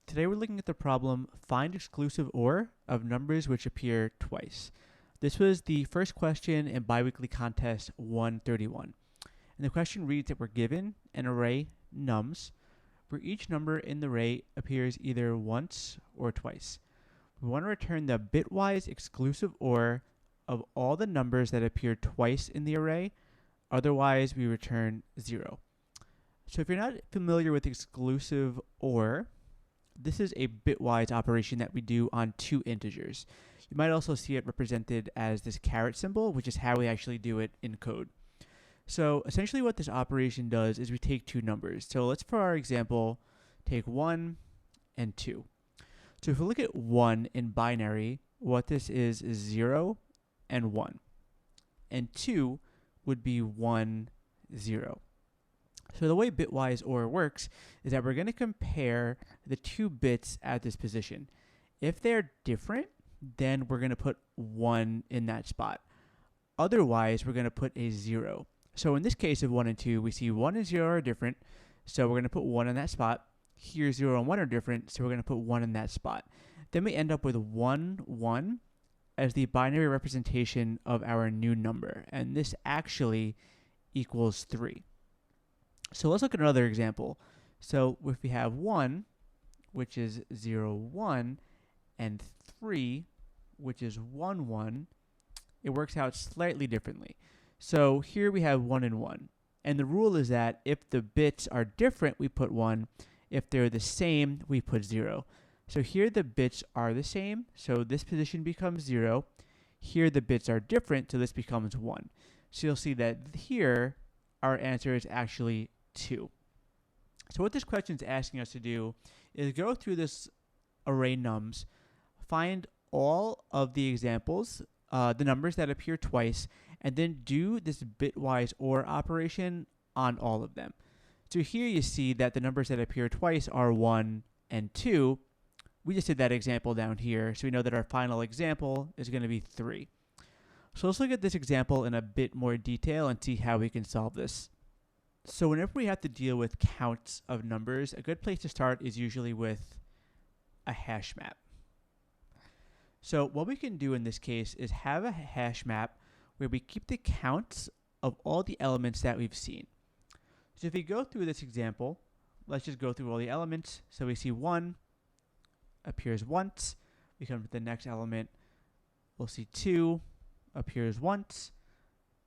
Today we're looking at the problem, find exclusive OR of numbers which appear twice. This was the first question in Biweekly contest 131. And the question reads that we're given an array nums where each number in the array appears either once or twice. We want to return the bitwise exclusive OR of all the numbers that appear twice in the array, otherwise we return 0. So if you're not familiar with exclusive OR, this is a bitwise operation that we do on two integers. You might also see it represented as this caret symbol, which is how we actually do it in code. So essentially what this operation does is we take two numbers. So let's, for our example, take 1 and 2. So if we look at 1 in binary, what this is 0 and 1. And 2 would be 1, 0. So the way bitwise OR works is that we're going to compare the two bits at this position. If they're different, then we're going to put 1 in that spot. Otherwise, we're going to put a 0. So in this case of 1 and 2, we see 1 and 0 are different, so we're going to put 1 in that spot. Here, 0 and 1 are different, so we're going to put 1 in that spot. Then we end up with 1, 1 as the binary representation of our new number, and this actually equals 3. So let's look at another example. So if we have 1, which is 0, 1, and 3, which is 1, 1, it works out slightly differently. So here we have 1 and 1. And the rule is that if the bits are different, we put 1. If they're the same, we put 0. So here the bits are the same, so this position becomes 0. Here the bits are different, so this becomes 1. So you'll see that here our answer is actually 2. So what this question is asking us to do is go through this array nums, find all of the examples, the numbers that appear twice, and then do this bitwise OR operation on all of them. So here you see that the numbers that appear twice are 1 and 2. We just did that example down here, so we know that our final example is going to be 3. So let's look at this example in a bit more detail and see how we can solve this. So whenever we have to deal with counts of numbers, a good place to start is usually with a hash map. So what we can do in this case is have a hash map where we keep the counts of all the elements that we've seen. So if we go through this example, let's just go through all the elements. So we see 1 appears once. We come to the next element. We'll see 2 appears once.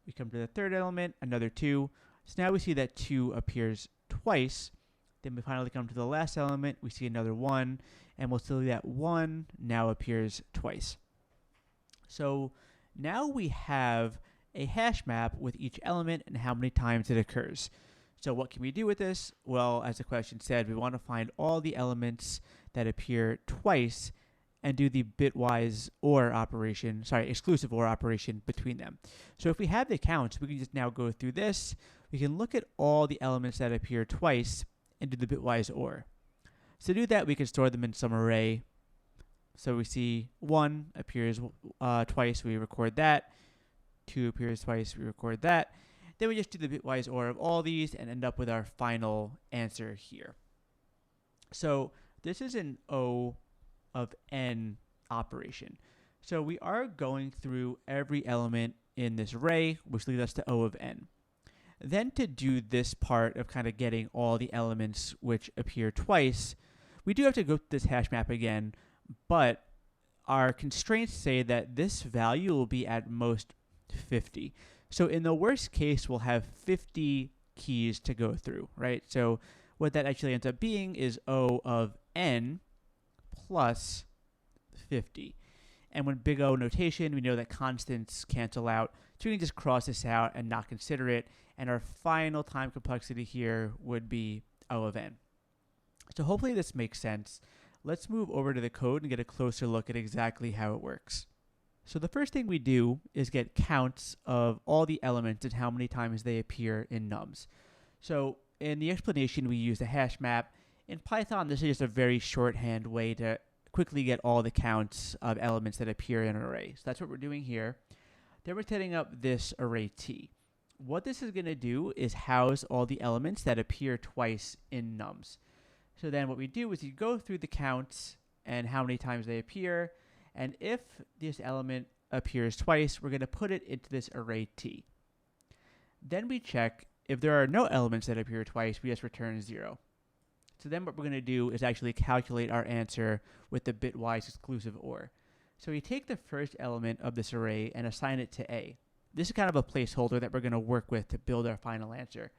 We come to the third element, another 2. So now we see that 2 appears twice. Then we finally come to the last element. We see another 1. And we'll see that 1 now appears twice. So now we have a hash map with each element and how many times it occurs. So what can we do with this? Well, as the question said, we want to find all the elements that appear twice and do the bitwise OR operation, exclusive OR operation between them. So if we have the counts, we can just now go through this. We can look at all the elements that appear twice and do the bitwise OR. So to do that, we can store them in some array. So we see 1 appears twice, we record that. 2 appears twice, we record that. Then we just do the bitwise OR of all these and end up with our final answer here. So this is an O of n operation. So we are going through every element in this array, which leads us to O of n. Then to do this part of kind of getting all the elements which appear twice, we do have to go through this hash map again, but our constraints say that this value will be at most 50. So in the worst case, we'll have 50 keys to go through, right? So what that actually ends up being is O of n plus 50. And when big O notation, we know that constants cancel out. So we can just cross this out and not consider it. And our final time complexity here would be O of n. So hopefully this makes sense. Let's move over to the code and get a closer look at exactly how it works. So the first thing we do is get counts of all the elements and how many times they appear in nums. So in the explanation, we use the hash map. In Python, this is just a very shorthand way to quickly get all the counts of elements that appear in an array. So that's what we're doing here. Then we're setting up this array T. What this is going to do is house all the elements that appear twice in nums. So then what we do is you go through the counts and how many times they appear. And if this element appears twice, we're going to put it into this array T. Then we check if there are no elements that appear twice, we just return 0. So then what we're going to do is actually calculate our answer with the bitwise exclusive OR. So we take the first element of this array and assign it to A. This is kind of a placeholder that we're going to work with to build our final answer.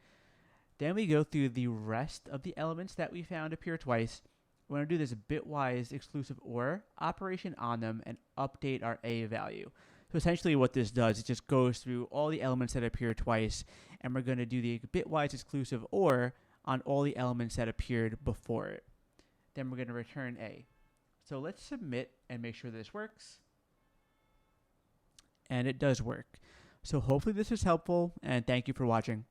Then we go through the rest of the elements that we found appear twice. We're going to do this bitwise exclusive OR operation on them and update our A value. So essentially what this does, it just goes through all the elements that appear twice, and we're going to do the bitwise exclusive OR on all the elements that appeared before it. Then we're going to return A. So let's submit and make sure this works. And it does work. So hopefully this was helpful, and thank you for watching.